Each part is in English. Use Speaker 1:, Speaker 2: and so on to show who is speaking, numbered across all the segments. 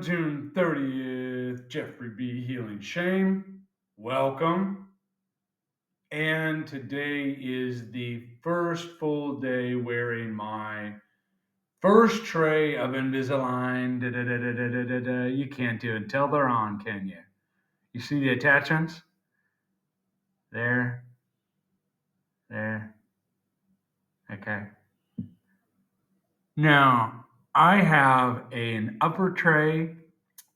Speaker 1: June 30th, Jeffrey B. Healing Shame. Welcome. And today is the first full day wearing my first tray of Invisalign. You can't do it until they're on, can you? You see the attachments? There, there. Okay. Now, I have an upper tray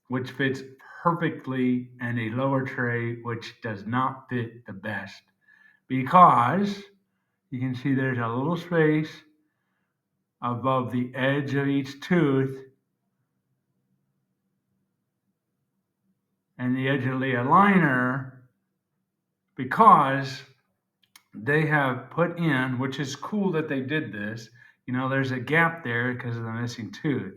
Speaker 1: which fits perfectly, and a lower tray which does not fit the best because you can see there's a little space above the edge of each tooth and the edge of the aligner because they have put in, which is cool that they did this. There's a gap there because of the missing tooth,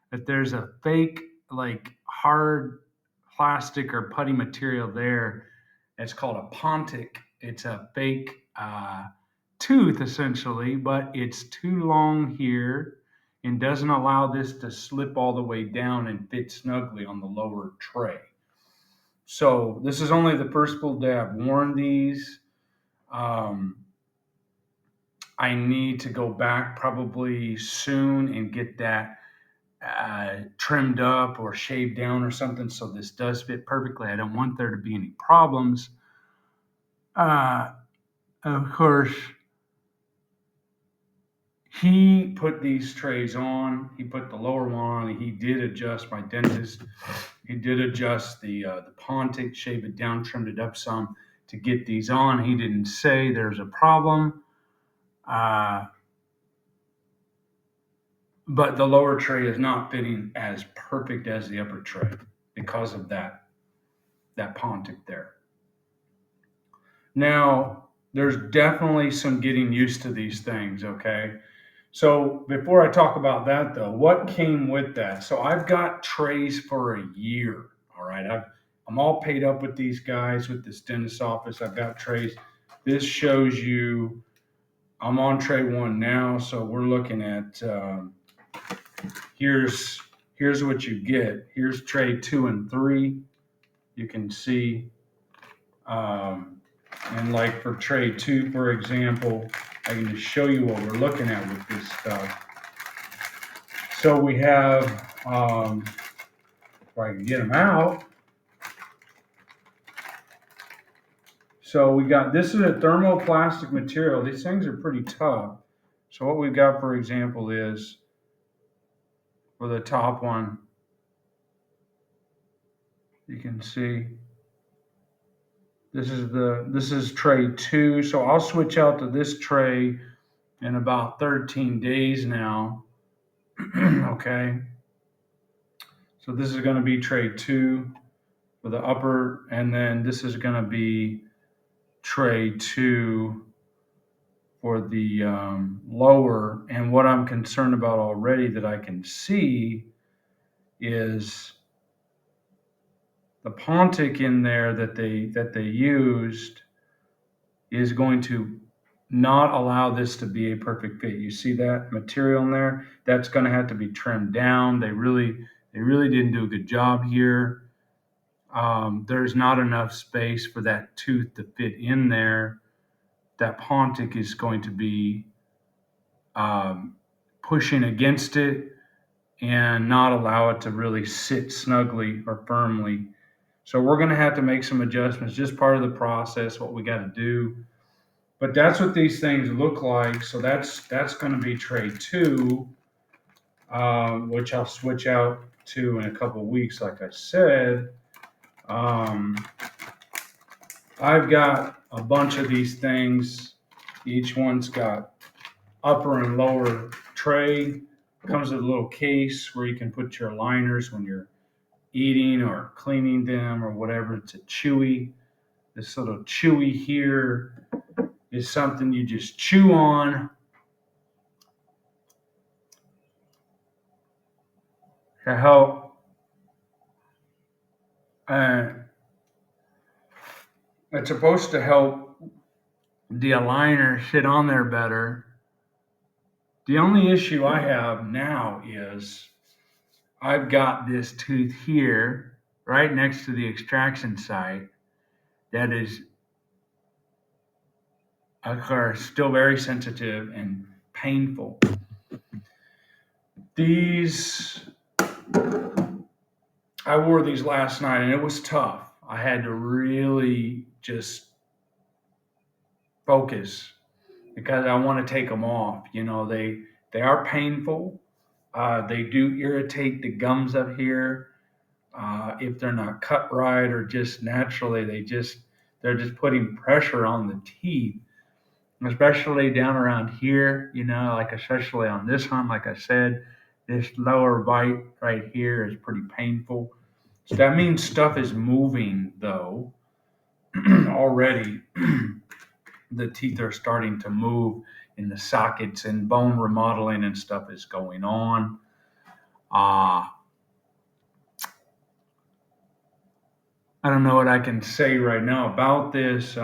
Speaker 1: but there's a fake, like hard plastic or putty material there. It's called a pontic. It's a fake tooth essentially, but it's too long here and doesn't allow this to slip all the way down and fit snugly on the lower tray. So this is only the first full day I've worn these. I need to go back probably soon and get that trimmed up or shaved down or something so this does fit perfectly. I don't want there to be any problems. Of course, he put these trays on. He put the lower one on. He did adjust, my dentist. He did adjust the pontic, shave it down, trimmed it up some to get these on. He didn't say there's a problem. But the lower tray is not fitting as perfect as the upper tray because of that pontic there. Now, there's definitely some getting used to these things, okay? So before I talk about that, though, what came with that? So I've got trays for a year, all right? I'm all paid up with these guys, with this dentist office. I've got trays. This shows you I'm on tray one now, so we're looking at here's what you get. Here's tray 2 and 3. You can see, and like for tray 2, for example, I can just show you what we're looking at with this stuff. So we have, if I can get them out. So we got, this is a thermoplastic material. These things are pretty tough. So what we've got, for example, is for the top one, you can see this is tray 2. So I'll switch out to this tray in about 13 days now. Okay. So this is going to be tray 2 for the upper, and then this is going to be tray 2 for the lower. And what I'm concerned about already that I can see is the pontic in there that they used is going to not allow this to be a perfect fit. You see that material in there? That's going to have to be trimmed down. They really didn't do a good job here. There's not enough space for that tooth to fit in there. That pontic is going to be pushing against it and not allow it to really sit snugly or firmly. So we're going to have to make some adjustments, just part of the process, what we got to do. But that's what these things look like. So that's going to be tray 2, which I'll switch out to in a couple of weeks, like I said. I've got a bunch of these things. Each one's got upper and lower tray. Comes with a little case where you can put your aligners when you're eating or cleaning them or whatever. It's a chewy. This little chewy here is something you just chew on to help. It's supposed to help the aligner sit on there better. The only issue I have now is I've got this tooth here, right next to the extraction site, that is, are still very sensitive and painful. These, I wore these last night and it was tough. I had to really just focus because I want to take them off. They are painful. They do irritate the gums up here if they're not cut right or just naturally. They're just putting pressure on the teeth, especially down around here. Like especially on this one. Like I said, this lower bite right here is pretty painful. So that means stuff is moving though already. The teeth are starting to move in the sockets and bone remodeling and stuff is going on. Uh, I don't know what I can say right now about this.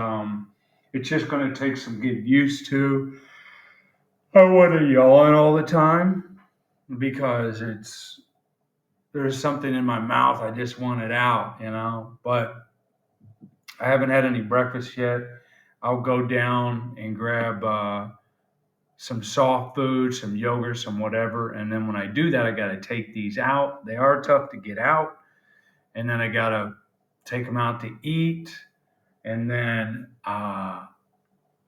Speaker 1: It's just going to take some getting used to. I want to yawn all the time because there's something in my mouth. I just want it out. But I haven't had any breakfast yet. I'll go down and grab some soft food, some yogurt, some whatever. And then when I do that, I got to take these out. They are tough to get out. And then I got to take them out to eat. And then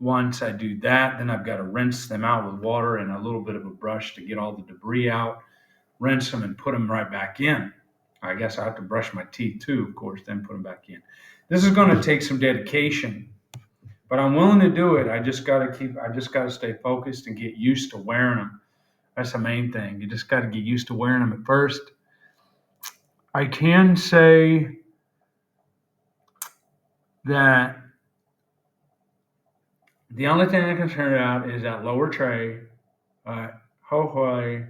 Speaker 1: once I do that, then I've got to rinse them out with water and a little bit of a brush to get all the debris out, rinse them and put them right back in. I guess I have to brush my teeth too, of course, then put them back in. This is going to take some dedication, but I'm willing to do it. I just got to stay focused and get used to wearing them. That's the main thing. You just got to get used to wearing them at first. I can say that the only thing I'm concerned about is that lower tray. Hopefully,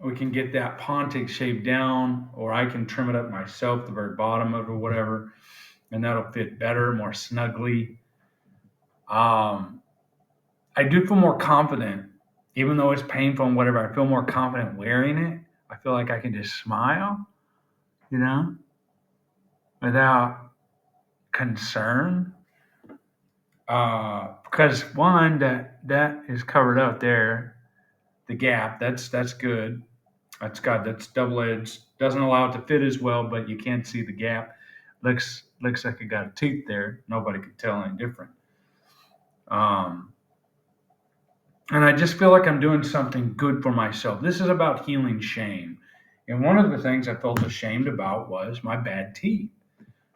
Speaker 1: we can get that pontic shape down, or I can trim it up myself, the very bottom of it, or whatever, and that'll fit better, more snugly. Um, I do feel more confident, even though it's painful and whatever. I feel more confident wearing it. I feel like I can just smile, you know, without concern. Because one, that is covered up there, the gap. That's good. That's double edged. Doesn't allow it to fit as well, but you can't see the gap. Looks like it got a tooth there. Nobody could tell any different. Um, and I just feel like I'm doing something good for myself. This is about healing shame. And one of the things I felt ashamed about was my bad teeth.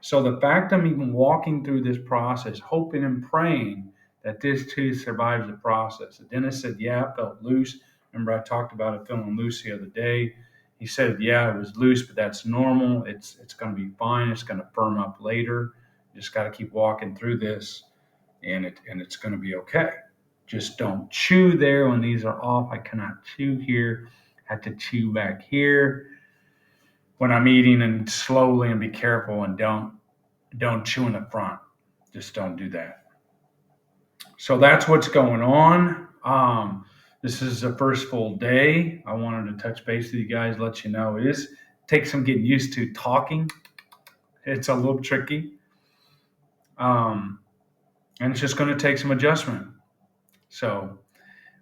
Speaker 1: So the fact I'm even walking through this process, hoping and praying that this tooth survives the process. The dentist said, yeah, it felt loose. Remember, I talked about it feeling loose the other day. He said, yeah, it was loose, but that's normal. It's going to be fine. It's going to firm up later. You just got to keep walking through this, and it's going to be okay. Just don't chew there when these are off. I cannot chew here. I have to chew back here when I'm eating, and slowly, and be careful, and don't chew in the front. Just don't do that. So that's what's going on. This is the first full day. I wanted to touch base with you guys, let you know takes some getting used to talking. It's a little tricky, um, and it's just going to take some adjustment. So,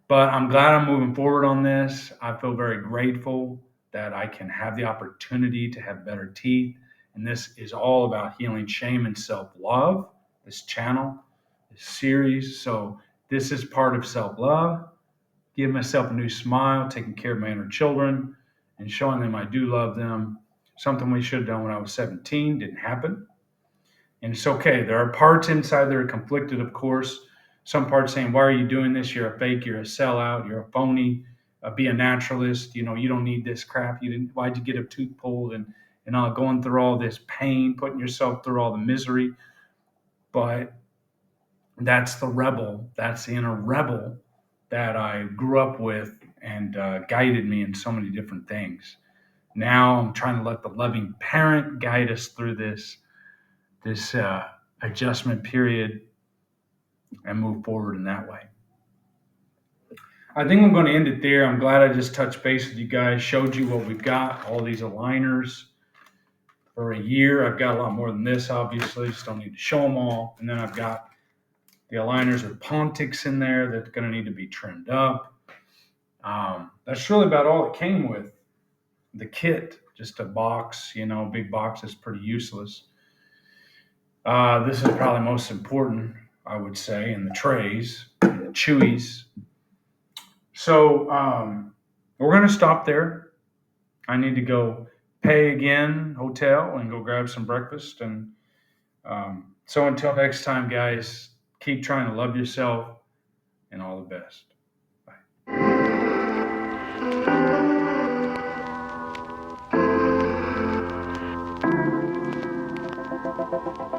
Speaker 1: but I'm glad I'm moving forward on this. I feel very grateful that I can have the opportunity to have better teeth. And this is all about healing shame and self love, this channel, this series. So, this is part of self love, giving myself a new smile, taking care of my inner children, and showing them I do love them. Something we should have done when I was 17 didn't happen. And it's okay. There are parts inside that are conflicted, of course. Some parts saying, why are you doing this? You're a fake, you're a sellout, you're a phony, be a naturalist. You don't need this crap. Why'd you get a tooth pulled and all going through all this pain, putting yourself through all the misery? But that's the rebel. That's the inner rebel that I grew up with and guided me in so many different things. Now I'm trying to let the loving parent guide us through this adjustment period and move forward in that way. I think I'm going to end it there. I'm glad I just touched base with you guys, showed you what we've got, all these aligners for a year. I've got a lot more than this, obviously, just don't need to show them all. And then I've got the aligners with pontics in there that's going to need to be trimmed up. That's really about all it came with. The kit, just a box, big box is pretty useless. This is probably most important, I would say, in the trays, and the chewies. So we're going to stop there. I need to go pay again, hotel, and go grab some breakfast. And so until next time, guys, keep trying to love yourself and all the best. Bye.